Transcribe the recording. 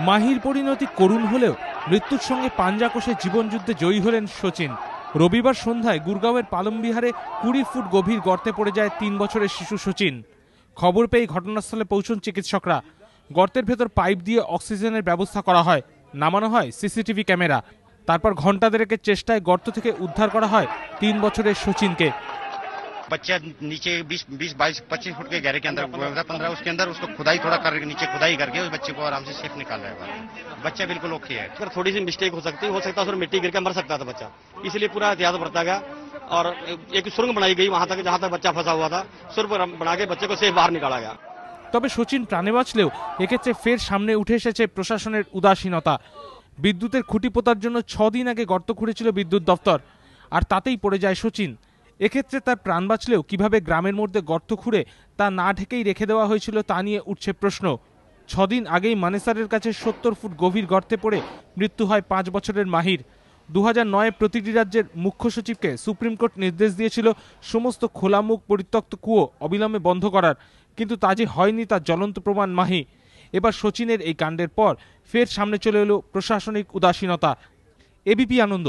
মাহির পরিণতি করুণ হলেও মৃত্যুর সঙ্গে পাঞ্জা কষে জীবনযুদ্ধে জয়ী হলেন সচিন। রবিবার সন্ধ্যায় গুরগাঁওয়ের পালমবিহারে 20 ফুট গভীর গর্তে পড়ে যায় 3 বছরের শিশু সচিন। খবর পেয়ে ঘটনাস্থলে পৌঁছন চিকিৎসকরা। গর্তের ভেতর পাইপ দিয়ে অক্সিজেনের ব্যবস্থা করা হয়, নামানো হয় সিসিটিভি ক্যামেরা। তারপর ঘন্টা দেড়েকের চেষ্টায় গর্ত থেকে উদ্ধার করা হয় 3 বছরের সচিনকে। बच्चा नीचे 20-22-25 फुट के गहरे के अंदर 15 उसके अंदर उसको खुदाई थोड़ा करके नीचे खुदाई करके उस बच्चे को आराम से सेफ निकाल रहा है। बच्चा बिल्कुल ओके है। अगर थोड़ी सी मिस्टेक हो सकता है उसमें मिट्टी गिर के मर सकता था बच्चा, इसलिए पूरा एहतियात बरता गया और एक सुरंग बनाई गई वहां तक जहां तक बच्चा फंसा हुआ था। सुरंग बना के बच्चे को सेफ बाहर निकाला गया। তবে সচিন প্রাণে বাঁচলেও এক্ষেত্রে ফের সামনে উঠে এসেছে প্রশাসনের উদাসীনতা। বিদ্যুতের খুঁটি পোতার জন্য 6 দিন আগে গর্ত খুঁড়েছিল বিদ্যুৎ দপ্তর, আর তাতেই পড়ে যায় সচিন। এক্ষেত্রে তার প্রাণ বাঁচলেও কিভাবে গ্রামের মধ্যে গর্ত খুঁড়ে তা না ঢেকেই রেখে দেওয়া হয়েছিল তা নিয়ে উঠছে প্রশ্ন। 6 দিন আগেই মানেসারের কাছে 70 ফুট গভীর গর্তে পড়ে মৃত্যু হয় 5 বছরের মাহির। 2009-এ প্রতিটি রাজ্যের মুখ্য সচিবকে সুপ্রিম কোর্ট নির্দেশ দিয়েছিল সমস্ত খোলামুখ পরিত্যক্ত কুয়ো অবিলম্বে বন্ধ করার, কিন্তু তা যে হয়নি তার জ্বলন্ত প্রমাণ মাহি। এবার সচিনের এই কাণ্ডের পর ফের সামনে চলে এলো প্রশাসনিক উদাসীনতা। এবিপি আনন্দ।